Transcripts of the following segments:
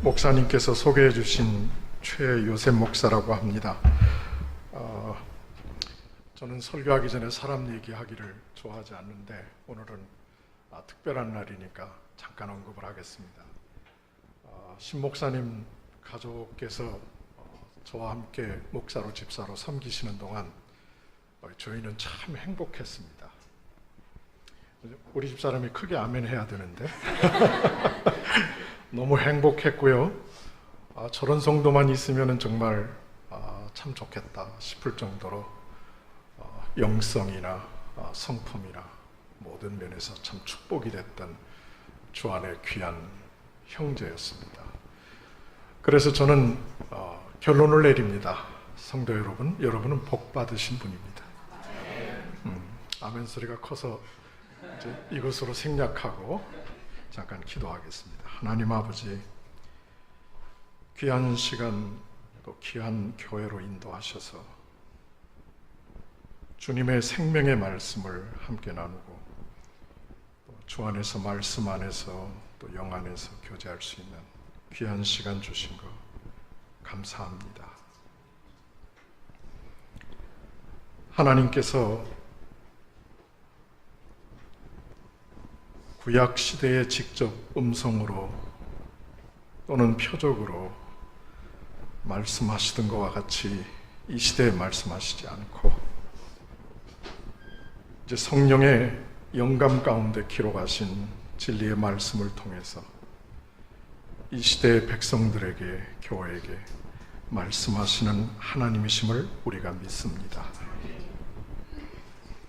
목사님께서 소개해 주신 최요셉 목사라고 합니다. 저는 설교하기 전에 사람 얘기하기를 좋아하지 않는데 오늘은 특별한 날이니까 잠깐 언급을 하겠습니다. 신 목사님 가족께서 저와 함께 목사로 집사로 섬기시는 동안 저희는 참 행복했습니다. 우리 집사람이 크게 아멘 해야 되는데 너무 행복했고요. 저런 성도만 있으면 정말 참 좋겠다 싶을 정도로 영성이나 성품이나 모든 면에서 참 축복이 됐던 주 안의 귀한 형제였습니다. 그래서 저는 결론을 내립니다. 성도 여러분, 여러분은 복 받으신 분입니다. 아멘 소리가 커서 이제 이것으로 생략하고 잠깐 기도하겠습니다. 하나님 아버지, 귀한 시간 또 귀한 교회로 인도하셔서 주님의 생명의 말씀을 함께 나누고 주 안에서 말씀 안에서 또 영 안에서 교제할 수 있는 귀한 시간 주신 것 감사합니다. 하나님께서 구약 시대에 직접 음성으로 또는 표적으로 말씀하시던 것과 같이 이 시대에 말씀하시지 않고 이제 성령의 영감 가운데 기록하신 진리의 말씀을 통해서 이 시대의 백성들에게, 교회에게 말씀하시는 하나님이심을 우리가 믿습니다.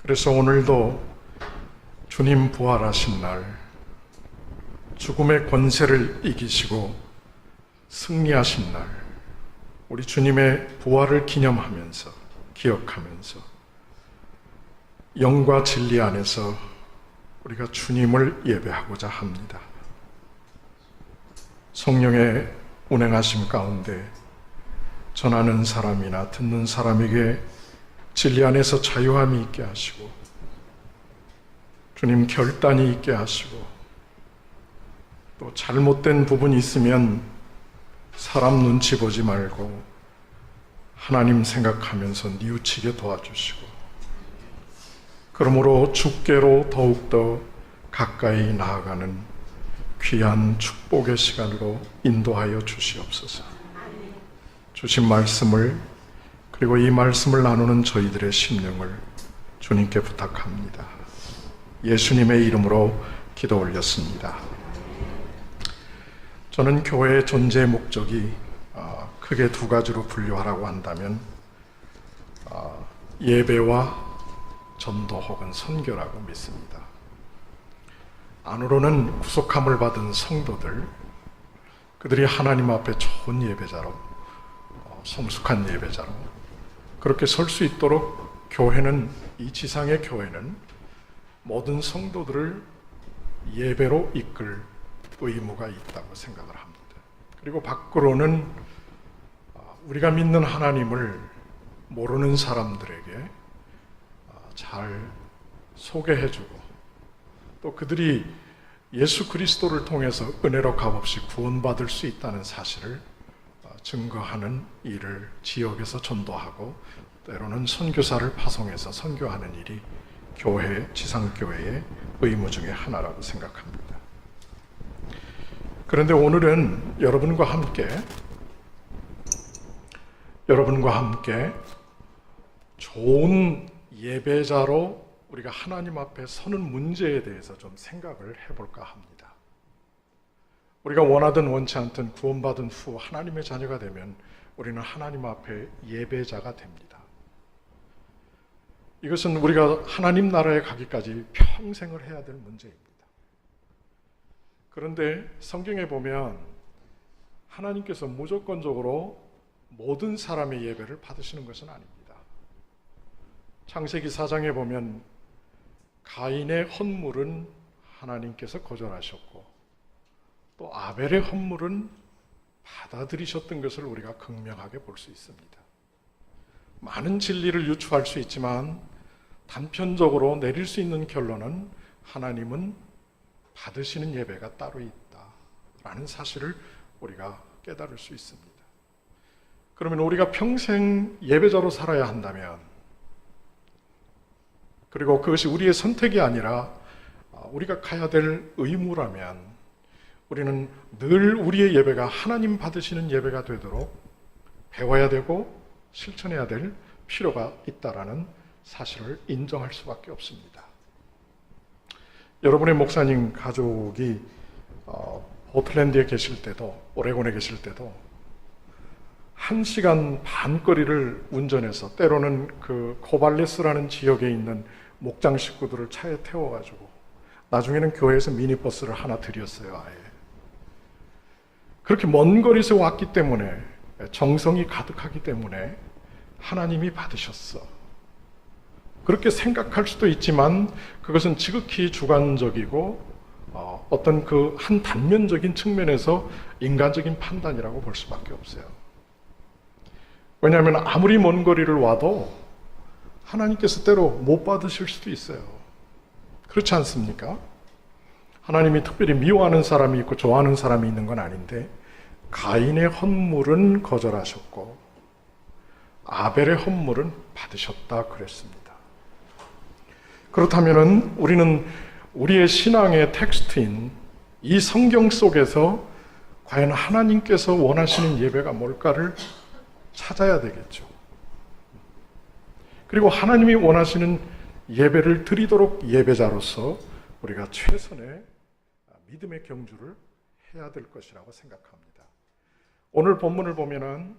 그래서 오늘도 주님 부활하신 날 죽음의 권세를 이기시고 승리하신 날 우리 주님의 부활을 기념하면서 기억하면서 영과 진리 안에서 우리가 주님을 예배하고자 합니다. 성령의 운행하심 가운데 전하는 사람이나 듣는 사람에게 진리 안에서 자유함이 있게 하시고 주님 결단이 있게 하시고 또 잘못된 부분이 있으면 사람 눈치 보지 말고 하나님 생각하면서 뉘우치게 도와주시고 그러므로 주께로 더욱더 가까이 나아가는 귀한 축복의 시간으로 인도하여 주시옵소서. 주신 말씀을 그리고 이 말씀을 나누는 저희들의 심령을 주님께 부탁합니다. 예수님의 이름으로 기도 올렸습니다. 저는 교회의 존재의 목적이 크게 두 가지로 분류하라고 한다면 예배와 전도 혹은 선교라고 믿습니다. 안으로는 구속함을 받은 성도들, 그들이 하나님 앞에 좋은 예배자로, 성숙한 예배자로 그렇게 설 수 있도록 교회는, 이 지상의 교회는 모든 성도들을 예배로 이끌 의무가 있다고 생각을 합니다. 그리고 밖으로는 우리가 믿는 하나님을 모르는 사람들에게 잘 소개해주고 또 그들이 예수 그리스도를 통해서 은혜로 값없이 구원받을 수 있다는 사실을 증거하는 일을 지역에서 전도하고 때로는 선교사를 파송해서 선교하는 일이 교회, 지상교회의 의무 중에 하나라고 생각합니다. 그런데 오늘은 여러분과 함께 좋은 예배자로 우리가 하나님 앞에 서는 문제에 대해서 좀 생각을 해볼까 합니다. 우리가 원하든 원치 않든 구원받은 후 하나님의 자녀가 되면 우리는 하나님 앞에 예배자가 됩니다. 이것은 우리가 하나님 나라에 가기까지 평생을 해야 될 문제입니다. 그런데 성경에 보면 하나님께서 무조건적으로 모든 사람의 예배를 받으시는 것은 아닙니다. 창세기 4장에 보면 가인의 헌물은 하나님께서 거절하셨고 또 아벨의 헌물은 받아들이셨던 것을 우리가 극명하게 볼 수 있습니다. 많은 진리를 유추할 수 있지만 단편적으로 내릴 수 있는 결론은 하나님은 받으시는 예배가 따로 있다라는 사실을 우리가 깨달을 수 있습니다. 그러면 우리가 평생 예배자로 살아야 한다면, 그리고 그것이 우리의 선택이 아니라 우리가 가야 될 의무라면, 우리는 늘 우리의 예배가 하나님 받으시는 예배가 되도록 배워야 되고 실천해야 될 필요가 있다라는 사실을 인정할 수밖에 없습니다. 여러분의 목사님 가족이 포틀랜드에 계실 때도, 오레곤에 계실 때도 1시간 반 거리를 운전해서, 때로는 그 코발레스라는 지역에 있는 목장 식구들을 차에 태워가지고, 나중에는 교회에서 미니버스를 하나 드렸어요. 아예 그렇게 먼 거리에서 왔기 때문에, 정성이 가득하기 때문에 하나님이 받으셨어, 그렇게 생각할 수도 있지만, 그것은 지극히 주관적이고 어떤 그 한 단면적인 측면에서 인간적인 판단이라고 볼 수밖에 없어요. 왜냐하면 아무리 먼 거리를 와도 하나님께서 때로 못 받으실 수도 있어요. 그렇지 않습니까? 하나님이 특별히 미워하는 사람이 있고 좋아하는 사람이 있는 건 아닌데, 가인의 헌물은 거절하셨고 아벨의 헌물은 받으셨다 그랬습니다. 그렇다면 우리는 우리의 신앙의 텍스트인 이 성경 속에서 과연 하나님께서 원하시는 예배가 뭘까를 찾아야 되겠죠. 그리고 하나님이 원하시는 예배를 드리도록 예배자로서 우리가 최선의 믿음의 경주를 해야 될 것이라고 생각합니다. 오늘 본문을 보면은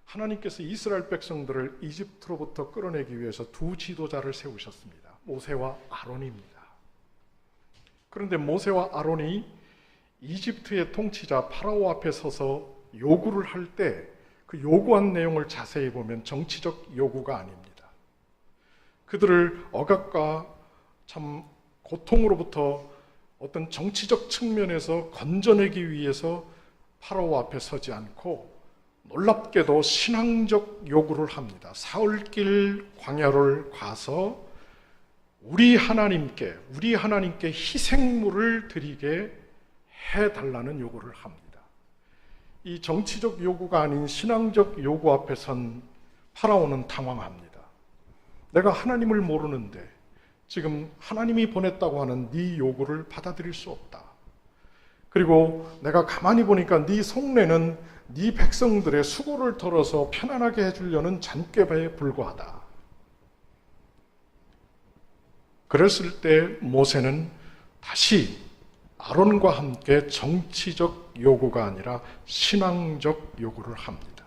하나님께서 이스라엘 백성들을 이집트로부터 끌어내기 위해서 두 지도자를 세우셨습니다. 모세와 아론입니다. 그런데 모세와 아론이 이집트의 통치자 파라오 앞에 서서 요구를 할 때 그 요구한 내용을 자세히 보면 정치적 요구가 아닙니다. 그들을 억압과 참 고통으로부터 어떤 정치적 측면에서 건져내기 위해서 파라오 앞에 서지 않고, 놀랍게도 신앙적 요구를 합니다. 사흘길 광야를 가서 우리 하나님께 희생물을 드리게 해달라는 요구를 합니다. 이 정치적 요구가 아닌 신앙적 요구 앞에 선 파라오는 당황합니다. 내가 하나님을 모르는데 지금 하나님이 보냈다고 하는 네 요구를 받아들일 수 없다. 그리고 내가 가만히 보니까 네 속내는 네 백성들의 수고를 덜어서 편안하게 해주려는 잔꾀에 불과하다. 그랬을 때 모세는 다시 아론과 함께 정치적 요구가 아니라 신앙적 요구를 합니다.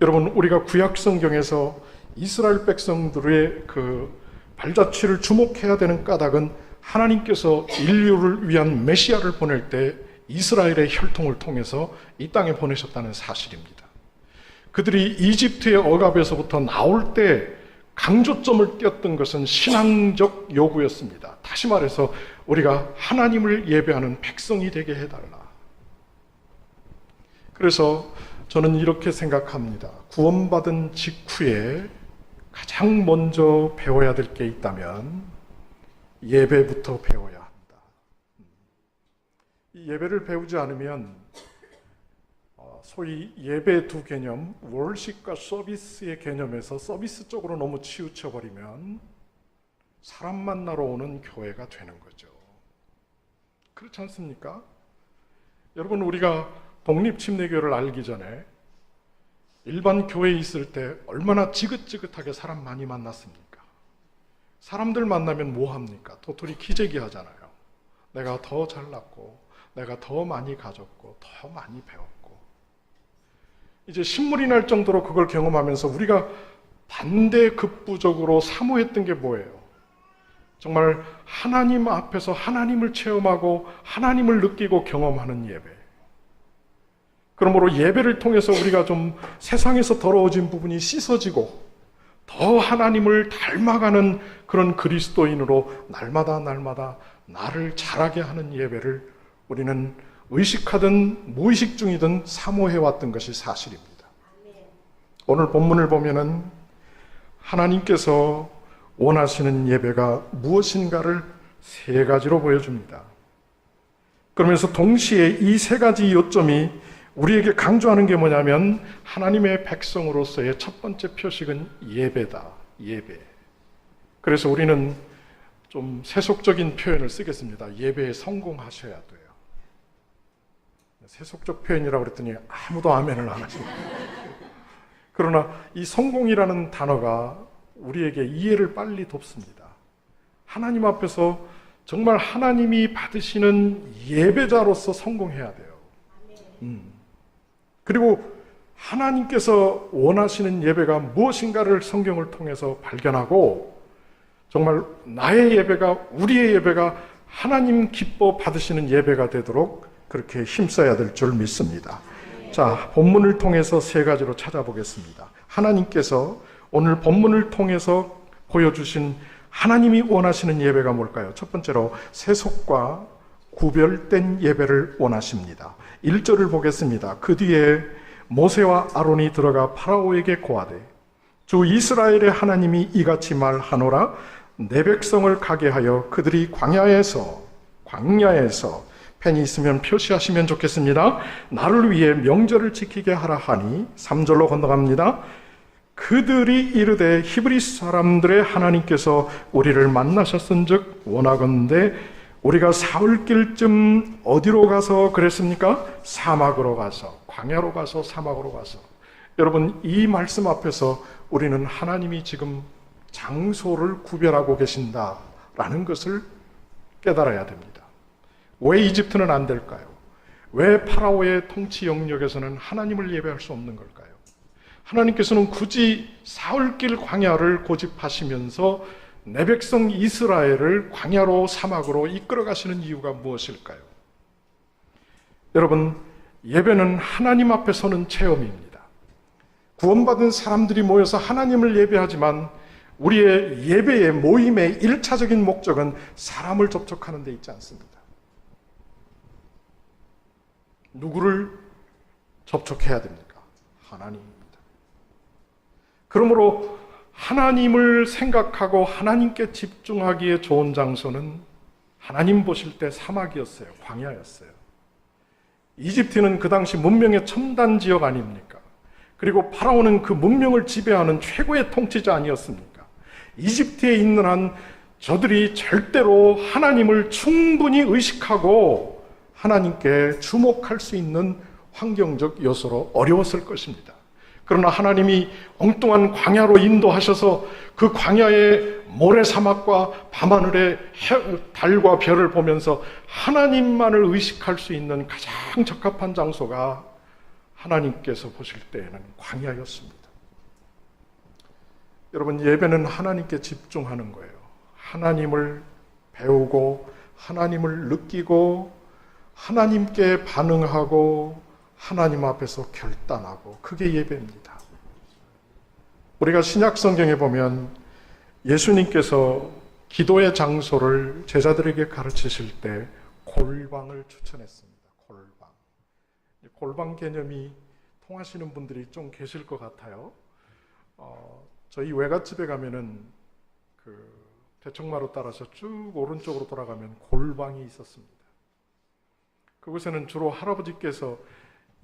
여러분, 우리가 구약 성경에서 이스라엘 백성들의 그 발자취를 주목해야 되는 까닭은, 하나님께서 인류를 위한 메시아를 보낼 때 이스라엘의 혈통을 통해서 이 땅에 보내셨다는 사실입니다. 그들이 이집트의 억압에서부터 나올 때 강조점을 띄었던 것은 신앙적 요구였습니다. 다시 말해서 우리가 하나님을 예배하는 백성이 되게 해달라. 그래서 저는 이렇게 생각합니다. 구원받은 직후에 가장 먼저 배워야 될 게 있다면 예배부터 배워야 한다. 이 예배를 배우지 않으면 소위 예배 두 개념, 월십과 서비스의 개념에서 서비스 쪽으로 너무 치우쳐버리면 사람 만나러 오는 교회가 되는 거죠. 그렇지 않습니까? 여러분, 우리가 독립침례교회를 알기 전에 일반 교회에 있을 때 얼마나 지긋지긋하게 사람 많이 만났습니까? 사람들 만나면 뭐 합니까? 도토리 기재기 하잖아요. 내가 더 잘났고, 내가 더 많이 가졌고, 더 많이 배웠고. 이제 신물이 날 정도로 그걸 경험하면서 우리가 반대급부적으로 사모했던 게 뭐예요? 정말 하나님 앞에서 하나님을 체험하고 하나님을 느끼고 경험하는 예배. 그러므로 예배를 통해서 우리가 좀 세상에서 더러워진 부분이 씻어지고 더 하나님을 닮아가는 그런 그리스도인으로 날마다 나를 자라게 하는 예배를 우리는 의식하든 무의식 중이든 사모해왔던 것이 사실입니다. 오늘 본문을 보면은 하나님께서 원하시는 예배가 무엇인가를 세 가지로 보여줍니다. 그러면서 동시에 이 세 가지 요점이 우리에게 강조하는 게 뭐냐면 하나님의 백성으로서의 첫 번째 표식은 예배다. 예배. 그래서 우리는 좀 세속적인 표현을 쓰겠습니다. 예배에 성공하셔야 돼요. 세속적 표현이라고 그랬더니 아무도 아멘을 안 하시고. 그러나 이 성공이라는 단어가 우리에게 이해를 빨리 돕습니다. 하나님 앞에서 정말 하나님이 받으시는 예배자로서 성공해야 돼요. 그리고 하나님께서 원하시는 예배가 무엇인가를 성경을 통해서 발견하고 정말 나의 예배가, 우리의 예배가 하나님 기뻐 받으시는 예배가 되도록 그렇게 힘써야 될 줄 믿습니다. 자, 본문을 통해서 세 가지로 찾아보겠습니다. 하나님께서 오늘 본문을 통해서 보여주신 하나님이 원하시는 예배가 뭘까요? 첫 번째로 세속과 구별된 예배를 원하십니다. 1절을 보겠습니다. 그 뒤에 모세와 아론이 들어가 파라오에게 고하되 주 이스라엘의 하나님이 이같이 말하노라 내 백성을 가게 하여 그들이 광야에서 펜이 있으면 표시하시면 좋겠습니다. 나를 위해 명절을 지키게 하라 하니 3절로 건너갑니다. 그들이 이르되 히브리 사람들의 하나님께서 우리를 만나셨은즉 원하건대 우리가 사흘길쯤 어디로 가서 그랬습니까? 사막으로 가서, 광야로 가서, 사막으로 가서. 여러분, 이 말씀 앞에서 우리는 하나님이 지금 장소를 구별하고 계신다라는 것을 깨달아야 됩니다. 왜 이집트는 안 될까요? 왜 파라오의 통치 영역에서는 하나님을 예배할 수 없는 걸까요? 하나님께서는 굳이 사흘길 광야를 고집하시면서 내 백성 이스라엘을 광야로 사막으로 이끌어 가시는 이유가 무엇일까요? 여러분, 예배는 하나님 앞에 서는 체험입니다. 구원받은 사람들이 모여서 하나님을 예배하지만 우리의 예배의 모임의 1차적인 목적은 사람을 접촉하는 데 있지 않습니다. 누구를 접촉해야 됩니까? 하나님입니다. 그러므로 하나님을 생각하고 하나님께 집중하기에 좋은 장소는 하나님 보실 때 사막이었어요. 광야였어요. 이집트는 그 당시 문명의 첨단 지역 아닙니까? 그리고 파라오는 그 문명을 지배하는 최고의 통치자 아니었습니까? 이집트에 있는 한 저들이 절대로 하나님을 충분히 의식하고 하나님께 주목할 수 있는 환경적 요소로 어려웠을 것입니다. 그러나 하나님이 엉뚱한 광야로 인도하셔서 그 광야의 모래사막과 밤하늘의 달과 별을 보면서 하나님만을 의식할 수 있는 가장 적합한 장소가 하나님께서 보실 때에는 광야였습니다. 여러분, 예배는 하나님께 집중하는 거예요. 하나님을 배우고 하나님을 느끼고 하나님께 반응하고 하나님 앞에서 결단하고, 그게 예배입니다. 우리가 신약 성경에 보면 예수님께서 기도의 장소를 제자들에게 가르치실 때 골방을 추천했습니다. 골방 개념이 통하시는 분들이 좀 계실 것 같아요. 저희 외갓집에 가면은 그 대청마루 따라서 쭉 오른쪽으로 돌아가면 골방이 있었습니다. 그곳에는 주로 할아버지께서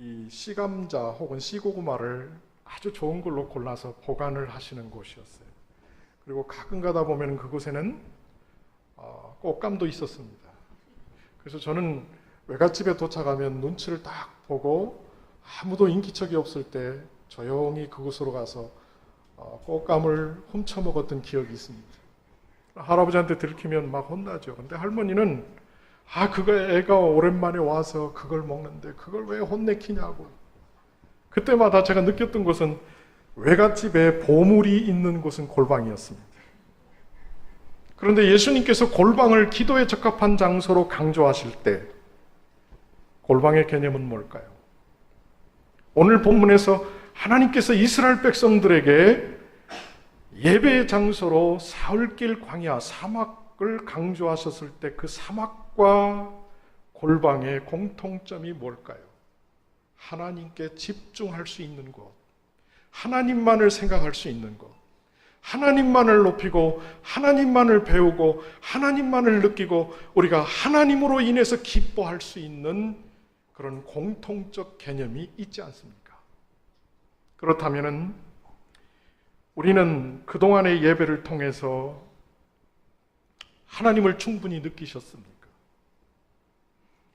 이 씨감자 혹은 씨고구마를 아주 좋은 걸로 골라서 보관을 하시는 곳이었어요. 그리고 가끔 가다 보면 그곳에는 꽃감도 있었습니다. 그래서 저는 외갓집에 도착하면 눈치를 딱 보고 아무도 인기척이 없을 때 조용히 그곳으로 가서 꽃감을 훔쳐 먹었던 기억이 있습니다. 할아버지한테 들키면 막 혼나죠. 근데 할머니는 그거 애가 오랜만에 와서 그걸 먹는데 그걸 왜 혼내키냐고. 그때마다 제가 느꼈던 것은 외갓집에 보물이 있는 곳은 골방이었습니다. 그런데 예수님께서 골방을 기도에 적합한 장소로 강조하실 때 골방의 개념은 뭘까요? 오늘 본문에서 하나님께서 이스라엘 백성들에게 예배의 장소로 사흘길 광야, 사막을 강조하셨을 때 그 사막과 골방의 공통점이 뭘까요? 하나님께 집중할 수 있는 곳, 하나님만을 생각할 수 있는 곳, 하나님만을 높이고 하나님만을 배우고 하나님만을 느끼고 우리가 하나님으로 인해서 기뻐할 수 있는 그런 공통적 개념이 있지 않습니까? 그렇다면은 우리는 그동안의 예배를 통해서 하나님을 충분히 느끼셨습니까?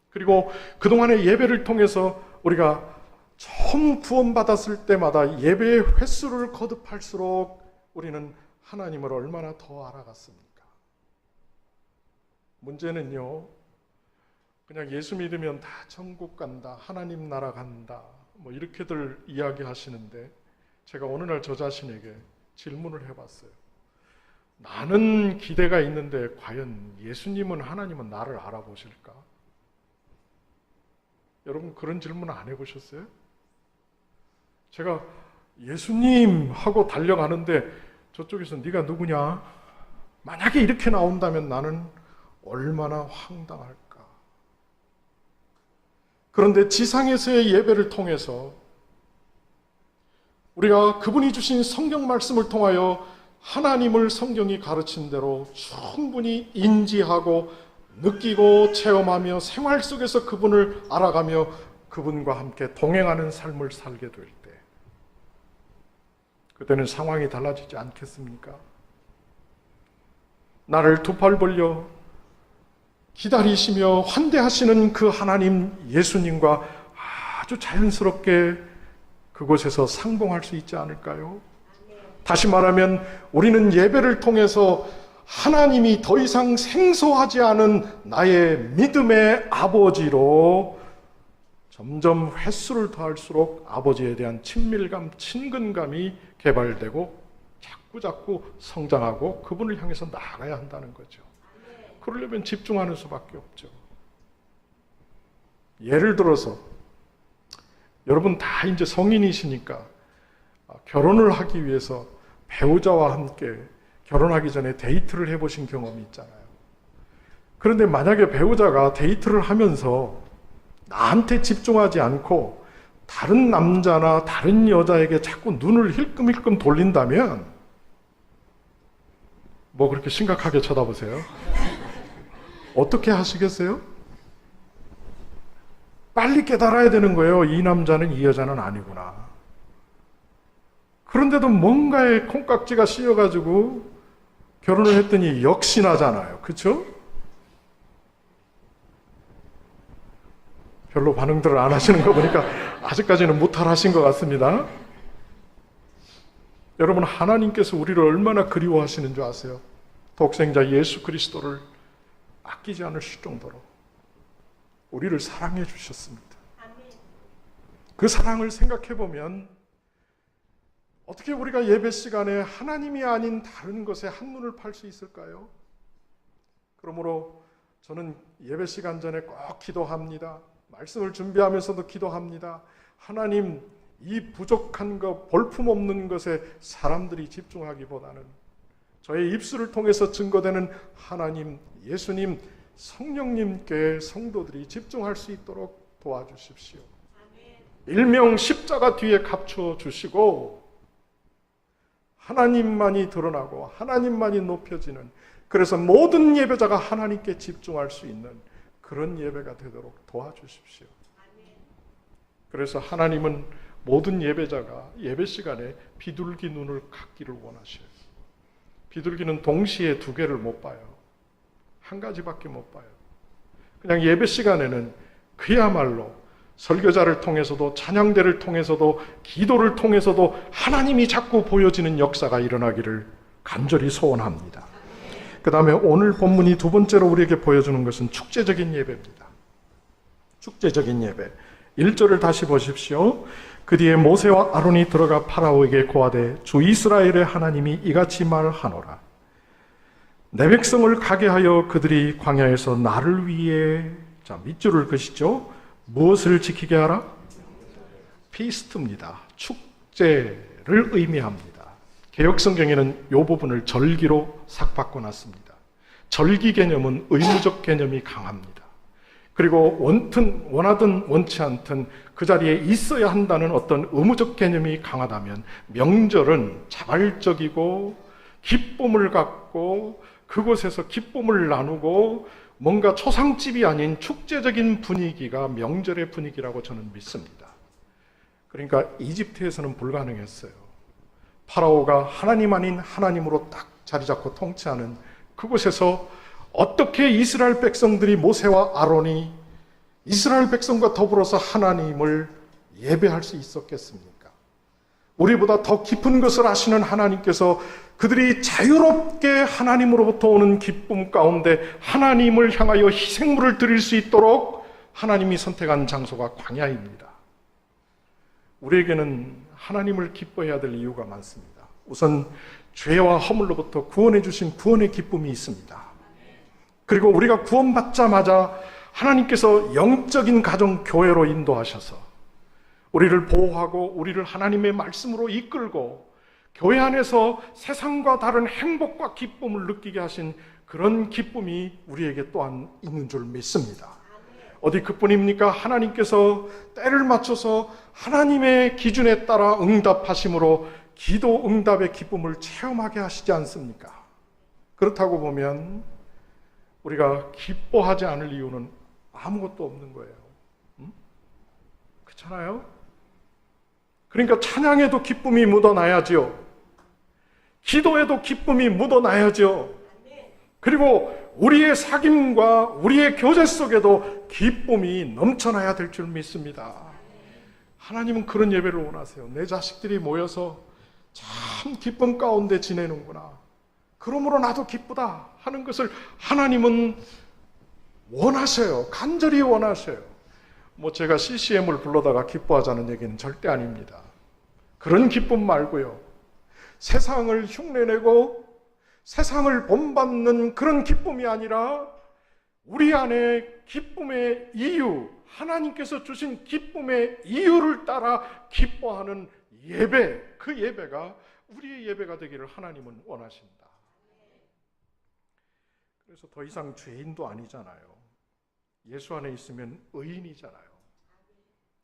그리고 그동안의 예배를 통해서 우리가 처음 구원받았을 때마다 예배의 횟수를 거듭할수록 우리는 하나님을 얼마나 더 알아갔습니까? 문제는요, 그냥 예수 믿으면 다 천국 간다, 하나님 나라 간다, 뭐 이렇게들 이야기하시는데 제가 어느 날 저 자신에게 질문을 해봤어요. 나는 기대가 있는데 과연 예수님은, 하나님은 나를 알아보실까? 여러분 그런 질문 안 해보셨어요? 제가 예수님 하고 달려가는데 저쪽에서 네가 누구냐? 만약에 이렇게 나온다면 나는 얼마나 황당할까? 그런데 지상에서의 예배를 통해서 우리가 그분이 주신 성경 말씀을 통하여 하나님을 성경이 가르친 대로 충분히 인지하고 느끼고 체험하며 생활 속에서 그분을 알아가며 그분과 함께 동행하는 삶을 살게 될 때, 그때는 상황이 달라지지 않겠습니까? 나를 두 팔 벌려 기다리시며 환대하시는 그 하나님 예수님과 아주 자연스럽게 그곳에서 상봉할 수 있지 않을까요? 다시 말하면 우리는 예배를 통해서 하나님이 더 이상 생소하지 않은 나의 믿음의 아버지로 점점 횟수를 더할수록 아버지에 대한 친밀감, 친근감이 개발되고 자꾸 성장하고 그분을 향해서 나아가야 한다는 거죠. 그러려면 집중하는 수밖에 없죠. 예를 들어서 여러분 다 이제 성인이시니까 결혼을 하기 위해서 배우자와 함께 결혼하기 전에 데이트를 해보신 경험이 있잖아요. 그런데 만약에 배우자가 데이트를 하면서 나한테 집중하지 않고 다른 남자나 다른 여자에게 자꾸 눈을 힐끔힐끔 돌린다면 뭐 그렇게 심각하게 쳐다보세요? 어떻게 하시겠어요? 빨리 깨달아야 되는 거예요. 이 남자는 이 여자는 아니구나. 그런데도 뭔가에 콩깍지가 씌여가지고 결혼을 했더니 역시나잖아요. 그렇죠? 별로 반응들을 안 하시는 거 보니까 아직까지는 무탈하신 것 같습니다. 여러분, 하나님께서 우리를 얼마나 그리워하시는 줄 아세요? 독생자 예수 그리스도를 아끼지 않으실 정도로 우리를 사랑해 주셨습니다. 그 사랑을 생각해 보면 어떻게 우리가 예배 시간에 하나님이 아닌 다른 것에 한눈을 팔 수 있을까요? 그러므로 저는 예배 시간 전에 꼭 기도합니다. 말씀을 준비하면서도 기도합니다. 하나님, 이 부족한 것, 볼품없는 것에 사람들이 집중하기보다는 저의 입술을 통해서 증거되는 하나님, 예수님, 성령님께 성도들이 집중할 수 있도록 도와주십시오. 일명 십자가 뒤에 감춰 주시고 하나님만이 드러나고 하나님만이 높여지는, 그래서 모든 예배자가 하나님께 집중할 수 있는 그런 예배가 되도록 도와주십시오. 그래서 하나님은 모든 예배자가 예배 시간에 비둘기 눈을 갖기를 원하셔요. 비둘기는 동시에 두 개를 못 봐요. 한 가지밖에 못 봐요. 그냥 예배 시간에는 그야말로 설교자를 통해서도 찬양대를 통해서도 기도를 통해서도 하나님이 자꾸 보여지는 역사가 일어나기를 간절히 소원합니다. 그 다음에 오늘 본문이 두 번째로 우리에게 보여주는 것은 축제적인 예배입니다. 축제적인 예배. 1절을 다시 보십시오. 그 뒤에 모세와 아론이 들어가 파라오에게 고하되 주 이스라엘의 하나님이 이같이 말하노라. 내 백성을 가게 하여 그들이 광야에서 나를 위해, 자 밑줄을 그시죠. 무엇을 지키게 하라? 피스트입니다. 축제를 의미합니다. 개역성경에는 이 부분을 절기로 삭바꿔놨습니다. 절기 개념은 의무적 개념이 강합니다. 그리고 원하든 원치 않든 그 자리에 있어야 한다는 어떤 의무적 개념이 강하다면 명절은 자발적이고 기쁨을 갖고 그곳에서 기쁨을 나누고 뭔가 초상집이 아닌 축제적인 분위기가 명절의 분위기라고 저는 믿습니다. 그러니까 이집트에서는 불가능했어요. 파라오가 하나님 아닌 하나님으로 딱 자리 잡고 통치하는 그곳에서 어떻게 이스라엘 백성들이, 모세와 아론이 이스라엘 백성과 더불어서 하나님을 예배할 수 있었겠습니까? 우리보다 더 깊은 것을 아시는 하나님께서 그들이 자유롭게 하나님으로부터 오는 기쁨 가운데 하나님을 향하여 희생물을 드릴 수 있도록 하나님이 선택한 장소가 광야입니다. 우리에게는 하나님을 기뻐해야 될 이유가 많습니다. 우선 죄와 허물로부터 구원해 주신 구원의 기쁨이 있습니다. 그리고 우리가 구원받자마자 하나님께서 영적인 가정 교회로 인도하셔서 우리를 보호하고 우리를 하나님의 말씀으로 이끌고 교회 안에서 세상과 다른 행복과 기쁨을 느끼게 하신 그런 기쁨이 우리에게 또한 있는 줄 믿습니다. 어디 그뿐입니까? 하나님께서 때를 맞춰서 하나님의 기준에 따라 응답하심으로 기도 응답의 기쁨을 체험하게 하시지 않습니까? 그렇다고 보면 우리가 기뻐하지 않을 이유는 아무것도 없는 거예요. 그렇잖아요? 그러니까 찬양에도 기쁨이 묻어나야죠. 기도에도 기쁨이 묻어나야죠. 그리고 우리의 사귐과 우리의 교제 속에도 기쁨이 넘쳐나야 될 줄 믿습니다. 하나님은 그런 예배를 원하세요. 내 자식들이 모여서 참 기쁨 가운데 지내는구나, 그러므로 나도 기쁘다 하는 것을 하나님은 원하셔요. 간절히 원하셔요. 제가 CCM을 불러다가 기뻐하자는 얘기는 절대 아닙니다. 그런 기쁨 말고요, 세상을 흉내내고 세상을 본받는 그런 기쁨이 아니라 우리 안에 기쁨의 이유, 하나님께서 주신 기쁨의 이유를 따라 기뻐하는 예배, 그 예배가 우리의 예배가 되기를 하나님은 원하신다. 그래서 더 이상 죄인도 아니잖아요. 예수 안에 있으면 의인이잖아요.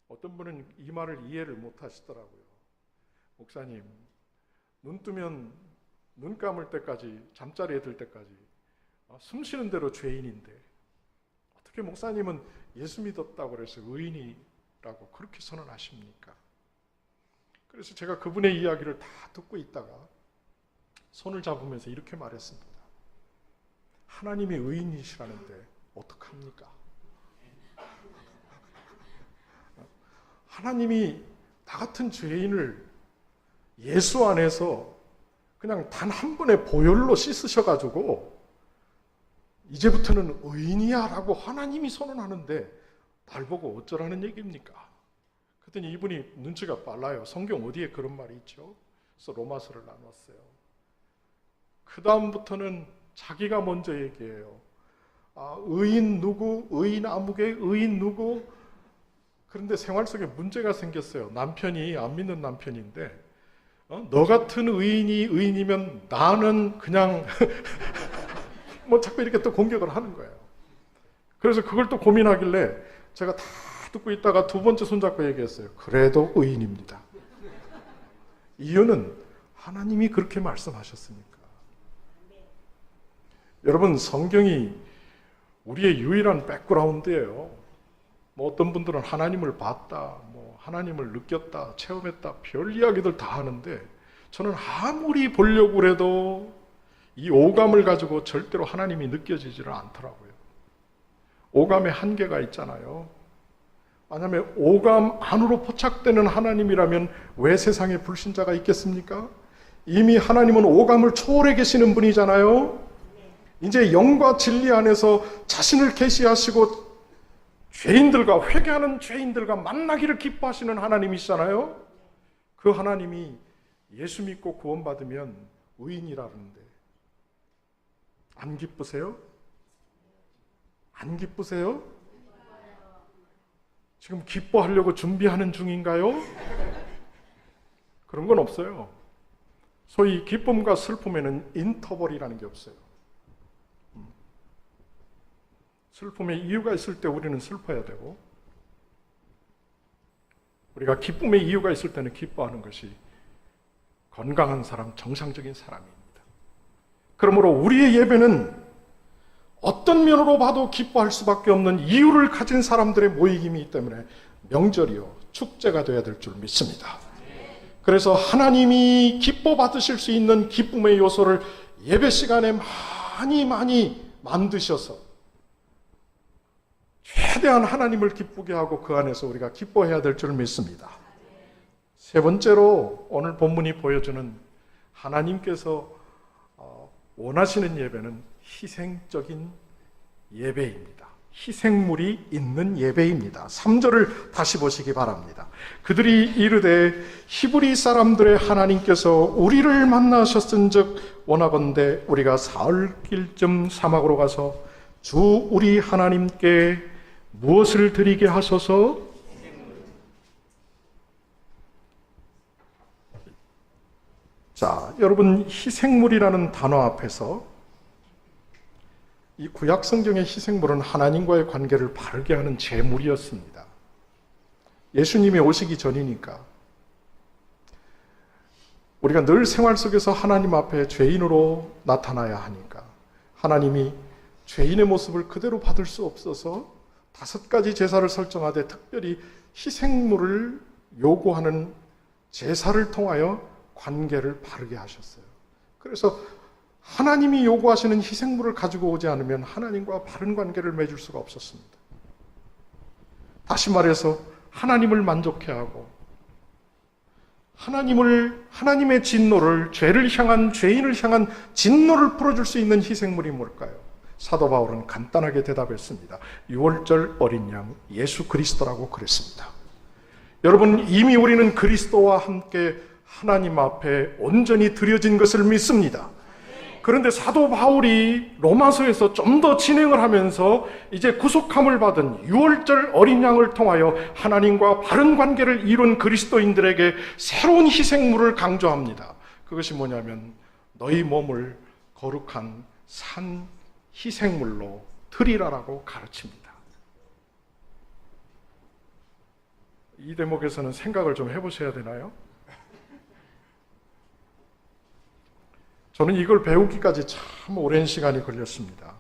어떤 분은 이 말을 이해를 못 하시더라고요. 목사님, 눈 뜨면 눈 감을 때까지, 잠자리에 들 때까지 숨 쉬는 대로 죄인인데 어떻게 목사님은 예수 믿었다고 그래서 의인이라고 그렇게 선언하십니까? 그래서 제가 그분의 이야기를 다 듣고 있다가 손을 잡으면서 이렇게 말했습니다. 하나님이 의인이시라는데 어떡합니까? 하나님이 나 같은 죄인을 예수 안에서 그냥 단 한 번의 보혈로 씻으셔가지고 이제부터는 의인이야 라고 하나님이 선언하는데 날 보고 어쩌라는 얘기입니까? 그랬더니 이분이 눈치가 빨라요. 성경 어디에 그런 말이 있죠? 그래서 로마서를 나눴어요. 그 다음부터는 자기가 먼저 얘기해요. 의인 누구? 의인 아무개? 의인 누구? 그런데 생활 속에 문제가 생겼어요. 남편이 안 믿는 남편인데 너 같은 의인이 의인이면 나는 그냥 자꾸 이렇게 또 공격을 하는 거예요. 그래서 그걸 또 고민하길래 제가 다 듣고 있다가 두 번째 손잡고 얘기했어요. 그래도 의인입니다. 이유는 하나님이 그렇게 말씀하셨으니까. 여러분, 성경이 우리의 유일한 백그라운드예요. 어떤 분들은 하나님을 봤다, 하나님을 느꼈다, 체험했다, 별 이야기들 다 하는데 저는 아무리 보려고 해도 이 오감을 가지고 절대로 하나님이 느껴지지를 않더라고요. 오감의 한계가 있잖아요. 만약에 오감 안으로 포착되는 하나님이라면 왜 세상에 불신자가 있겠습니까? 이미 하나님은 오감을 초월해 계시는 분이잖아요. 이제 영과 진리 안에서 자신을 계시하시고 죄인들과, 회개하는 죄인들과 만나기를 기뻐하시는 하나님이시잖아요. 그 하나님이 예수 믿고 구원받으면 의인이라는데 안 기쁘세요? 안 기쁘세요? 지금 기뻐하려고 준비하는 중인가요? 그런 건 없어요. 소위 기쁨과 슬픔에는 인터벌이라는 게 없어요. 슬픔의 이유가 있을 때 우리는 슬퍼야 되고, 우리가 기쁨의 이유가 있을 때는 기뻐하는 것이 건강한 사람, 정상적인 사람입니다. 그러므로 우리의 예배는 어떤 면으로 봐도 기뻐할 수밖에 없는 이유를 가진 사람들의 모임이기 때문에 명절이요, 축제가 되어야 될 줄 믿습니다. 그래서 하나님이 기뻐 받으실 수 있는 기쁨의 요소를 예배 시간에 많이 만드셔서 최대한 하나님을 기쁘게 하고 그 안에서 우리가 기뻐해야 될 줄 믿습니다. 세 번째로 오늘 본문이 보여주는 하나님께서 원하시는 예배는 희생적인 예배입니다. 희생물이 있는 예배입니다. 3절을 다시 보시기 바랍니다. 그들이 이르되 히브리 사람들의 하나님께서 우리를 만나셨은즉 원하건대 우리가 사흘길쯤 사막으로 가서 주 우리 하나님께 무엇을 드리게 하소서? 자, 여러분, 희생물이라는 단어 앞에서 이 구약 성경의 희생물은 하나님과의 관계를 바르게 하는 제물이었습니다. 예수님이 오시기 전이니까 우리가 늘 생활 속에서 하나님 앞에 죄인으로 나타나야 하니까 하나님이 죄인의 모습을 그대로 받을 수 없어서 5가지 제사를 설정하되 특별히 희생물을 요구하는 제사를 통하여 관계를 바르게 하셨어요. 그래서 하나님이 요구하시는 희생물을 가지고 오지 않으면 하나님과 바른 관계를 맺을 수가 없었습니다. 다시 말해서 하나님을 만족해 하고 하나님의 진노를, 죄를 향한, 죄인을 향한 진노를 풀어줄 수 있는 희생물이 뭘까요? 사도 바울은 간단하게 대답했습니다. 6월절 어린 양 예수 그리스도라고 그랬습니다. 여러분, 이미 우리는 그리스도와 함께 하나님 앞에 온전히 드려진 것을 믿습니다. 그런데 사도 바울이 로마서에서 좀 더 진행을 하면서 이제 구속함을 받은 6월절 어린 양을 통하여 하나님과 바른 관계를 이룬 그리스도인들에게 새로운 희생물을 강조합니다. 그것이 뭐냐면 너희 몸을 거룩한 산 희생물로 드리라라고 가르칩니다. 이 대목에서는 생각을 좀 해보셔야 되나요? 저는 이걸 배우기까지 참 오랜 시간이 걸렸습니다.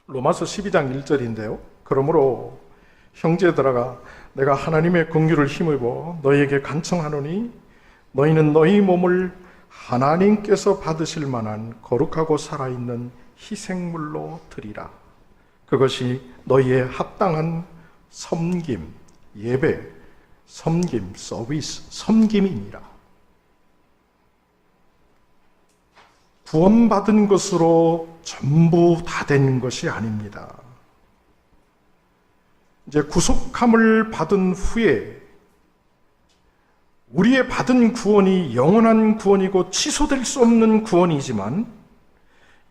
로마서 12장 1절인데요. 그러므로 형제들아 내가 하나님의 긍휼을 힘입어 너희에게 간청하노니 너희는 너희 몸을 하나님께서 받으실 만한 거룩하고 살아있는 희생물로 드리라. 그것이 너희의 합당한 섬김, 예배, 섬김, 서비스, 섬김이니라. 구원받은 것으로 전부 다 된 것이 아닙니다. 이제 구속함을 받은 후에 우리의 받은 구원이 영원한 구원이고 취소될 수 없는 구원이지만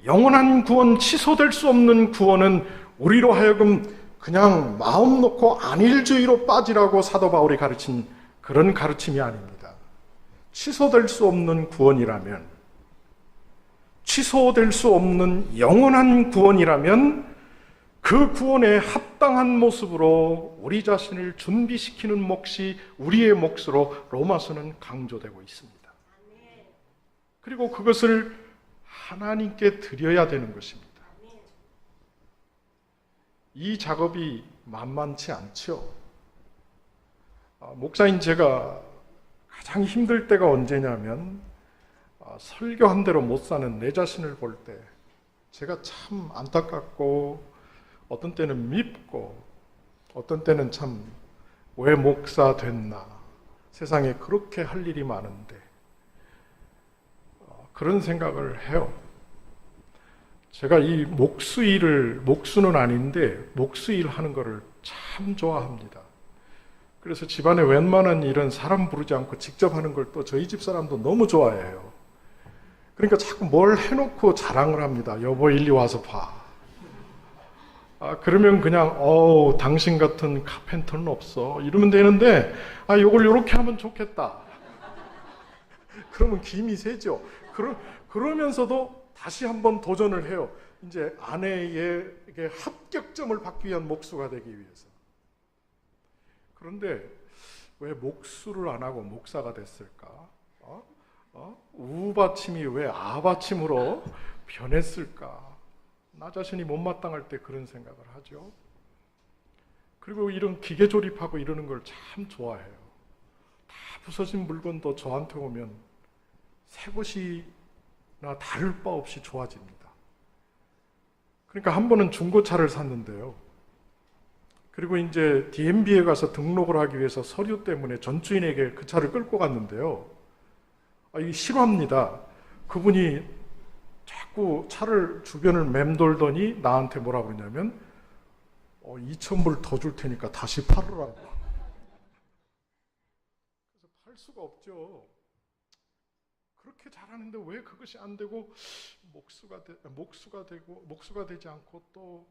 영원한 구원, 취소될 수 없는 구원은 우리로 하여금 그냥 마음 놓고 안일주의로 빠지라고 사도 바울이 가르친 그런 가르침이 아닙니다. 취소될 수 없는 구원이라면, 취소될 수 없는 영원한 구원이라면 그 구원에 합당한 모습으로 우리 자신을 준비시키는 몫이 우리의 몫으로 로마서는 강조되고 있습니다. 그리고 그것을 하나님께 드려야 되는 것입니다. 이 작업이 만만치 않죠. 목사인 제가 가장 힘들 때가 언제냐면 설교한 대로 못 사는 내 자신을 볼 때 제가 참 안타깝고 어떤 때는 밉고 어떤 때는 참 왜 목사 됐나, 세상에 그렇게 할 일이 많은데 그런 생각을 해요. 제가 이 목수는 아닌데 목수일 하는 거를 참 좋아합니다. 그래서 집안에 웬만한 일은 사람 부르지 않고 직접 하는 걸 또 저희 집 사람도 너무 좋아해요. 그러니까 자꾸 뭘 해놓고 자랑을 합니다. 여보 일리 와서 봐. 그러면 그냥 당신 같은 카펜터는 없어 이러면 되는데 요걸 이렇게 하면 좋겠다. 그러면 김이 새죠. 그러면서도 다시 한번 도전을 해요. 이제 아내에게 합격점을 받기 위한 목수가 되기 위해서. 그런데 왜 목수를 안 하고 목사가 됐을까? 우받침이 왜 아받침으로 변했을까? 나 자신이 못마땅할 때 그런 생각을 하죠. 그리고 이런 기계 조립하고 이러는 걸 참 좋아해요. 다 부서진 물건도 저한테 오면 새 것이나 다를 바 없이 좋아집니다. 그러니까 한 번은 중고차를 샀는데요. 그리고 이제 DMV에 가서 등록을 하기 위해서 서류 때문에 전주인에게 그 차를 끌고 갔는데요. 이게 싫어합니다. 그분이 자꾸 차를 주변을 맴돌더니 나한테 뭐라 그러냐면 2,000불 더 줄 테니까 다시 팔으라고. 그래서 팔 수가 없죠. 그렇게 잘하는데 왜 그것이 안 되고 목수가 되지 않고 또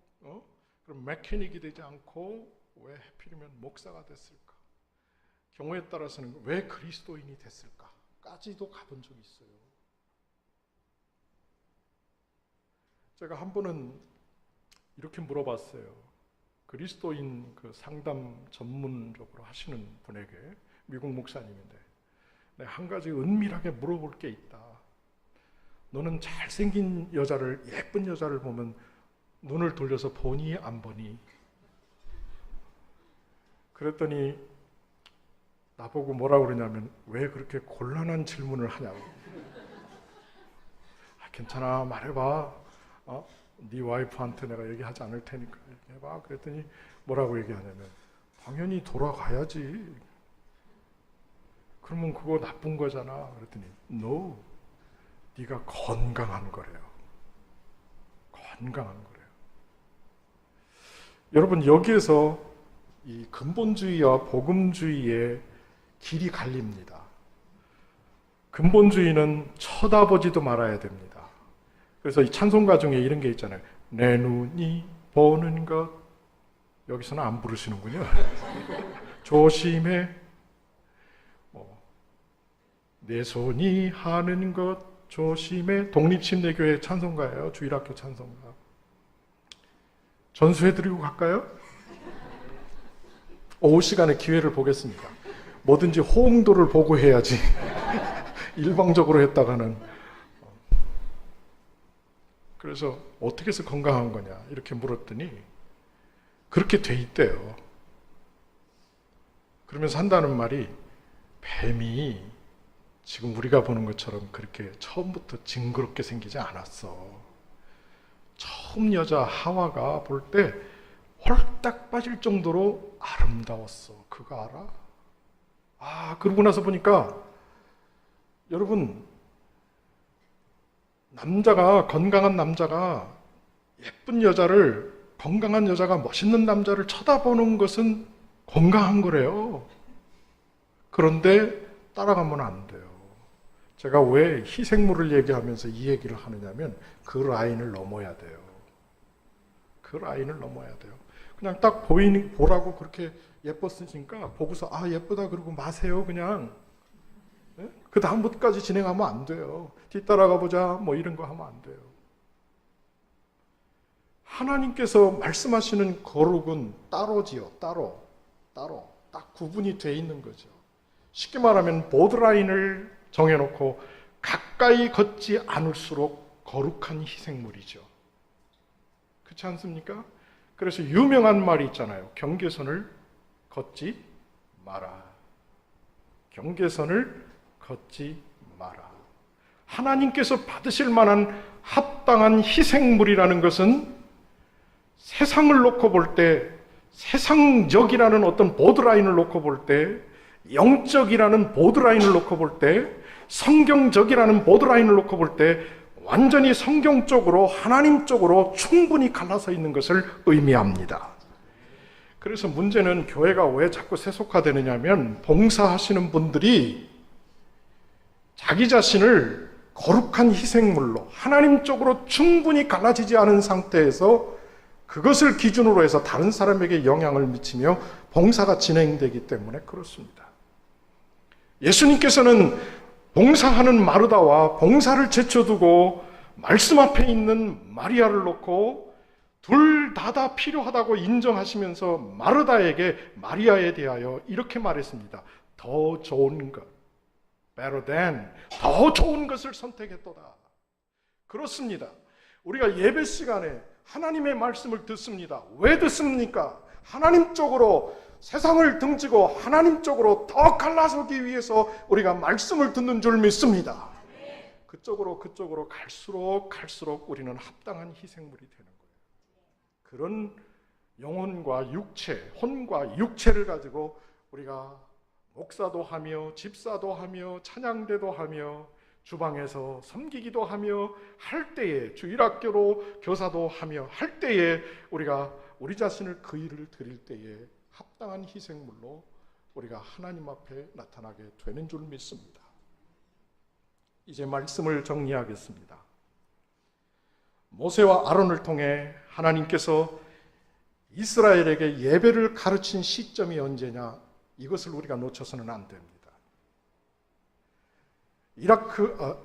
그럼 메케닉이 되지 않고 왜 하필이면 목사가 됐을까? 경우에 따라서는 왜 그리스도인이 됐을까까지도 가본 적이 있어요. 제가 한 번은 이렇게 물어봤어요. 그리스도인 그 상담 전문적으로 하시는 분에게, 미국 목사님인데, 내가 한 가지 은밀하게 물어볼 게 있다. 너는 잘생긴 여자를, 예쁜 여자를 보면 눈을 돌려서 보니 안 보니? 그랬더니 나보고 뭐라고 그러냐면, 왜 그렇게 곤란한 질문을 하냐고. 괜찮아, 말해봐. 네 와이프한테 내가 얘기하지 않을 테니까 얘기해봐. 그랬더니 뭐라고 얘기하냐면, 당연히 돌아가야지. 그러면 그거 나쁜 거잖아. 그랬더니 No, 네가 건강한 거래요. 건강한 거래요. 여러분, 여기에서 이 근본주의와 복음주의의 길이 갈립니다. 근본주의는 쳐다보지도 말아야 됩니다. 그래서 이 찬송가 중에 이런 게 있잖아요. 내 눈이 보는 것. 여기서는 안 부르시는군요. 조심해. 내 손이 하는 것 조심해. 독립침례교회 찬송가예요. 주일학교 찬송가. 전수해드리고 갈까요? 오후 시간에 기회를 보겠습니다. 뭐든지 호응도를 보고 해야지. 일방적으로 했다가는. 그래서 어떻게 해서 건강한 거냐 이렇게 물었더니 그렇게 돼 있대요. 그러면서 한다는 말이, 뱀이 지금 우리가 보는 것처럼 그렇게 처음부터 징그럽게 생기지 않았어. 처음 여자 하와가 볼 때 홀딱 빠질 정도로 아름다웠어. 그거 알아? 그러고 나서 보니까, 여러분, 건강한 남자가, 예쁜 여자를, 건강한 여자가 멋있는 남자를 쳐다보는 것은 건강한 거래요. 그런데 따라가면 안 돼요. 제가 왜 희생물을 얘기하면서 이 얘기를 하느냐면, 그 라인을 넘어야 돼요. 그 라인을 넘어야 돼요. 그냥 딱 보라고 그렇게 예뻤으니까 보고서 예쁘다 그러고 마세요. 그냥 그 다음부터까지 진행하면 안 돼요. 뒤따라가 보자 뭐 이런 거 하면 안 돼요. 하나님께서 말씀하시는 거룩은 따로지요. 따로 딱 구분이 돼 있는 거죠. 쉽게 말하면 보드라인을 정해놓고 가까이 걷지 않을수록 거룩한 희생물이죠. 그렇지 않습니까? 그래서 유명한 말이 있잖아요. 경계선을 걷지 마라. 경계선을 걷지 마라. 하나님께서 받으실 만한 합당한 희생물이라는 것은 세상을 놓고 볼 때, 세상적이라는 어떤 보드라인을 놓고 볼 때, 영적이라는 보드라인을 놓고 볼 때, 성경적이라는 보드라인을 놓고 볼 때 완전히 성경 쪽으로, 하나님 쪽으로 충분히 갈라서 있는 것을 의미합니다. 그래서 문제는 교회가 왜 자꾸 세속화되느냐면, 봉사하시는 분들이 자기 자신을 거룩한 희생물로 하나님 쪽으로 충분히 갈라지지 않은 상태에서 그것을 기준으로 해서 다른 사람에게 영향을 미치며 봉사가 진행되기 때문에 그렇습니다. 예수님께서는 봉사하는 마르다와 봉사를 제쳐두고 말씀 앞에 있는 마리아를 놓고 둘 다 필요하다고 인정하시면서 마리아에 대하여 이렇게 말했습니다. 더 좋은 것, better than, 더 좋은 것을 선택했도다. 그렇습니다. 우리가 예배 시간에 하나님의 말씀을 듣습니다. 왜 듣습니까? 하나님 쪽으로, 세상을 등지고 하나님 쪽으로 더 갈라서기 위해서 우리가 말씀을 듣는 줄 믿습니다. 그쪽으로 갈수록 우리는 합당한 희생물이 되는 거예요. 그런 영혼과 육체, 혼과 육체를 가지고 우리가 목사도 하며 집사도 하며 찬양대도 하며 주방에서 섬기기도 하며 할 때에, 주일학교로 교사도 하며 할 때에 우리가 우리 자신을 그 일을 드릴 때에 합당한 희생물로 우리가 하나님 앞에 나타나게 되는 줄 믿습니다. 이제 말씀을 정리하겠습니다. 모세와 아론을 통해 하나님께서 이스라엘에게 예배를 가르친 시점이 언제냐? 이것을 우리가 놓쳐서는 안 됩니다.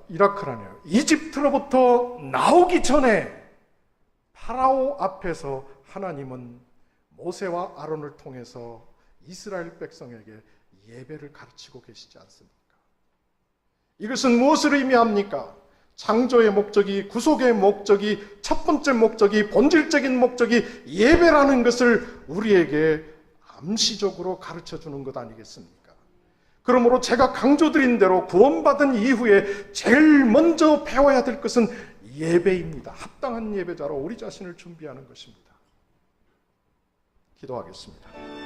이라크라네요. 이집트로부터 나오기 전에 파라오 앞에서 하나님은 모세와 아론을 통해서 이스라엘 백성에게 예배를 가르치고 계시지 않습니까? 이것은 무엇을 의미합니까? 창조의 목적이, 구속의 목적이, 첫 번째 목적이, 본질적인 목적이 예배라는 것을 우리에게 암시적으로 가르쳐주는 것 아니겠습니까? 그러므로 제가 강조드린 대로 구원받은 이후에 제일 먼저 배워야 될 것은 예배입니다. 합당한 예배자로 우리 자신을 준비하는 것입니다. 기도하겠습니다.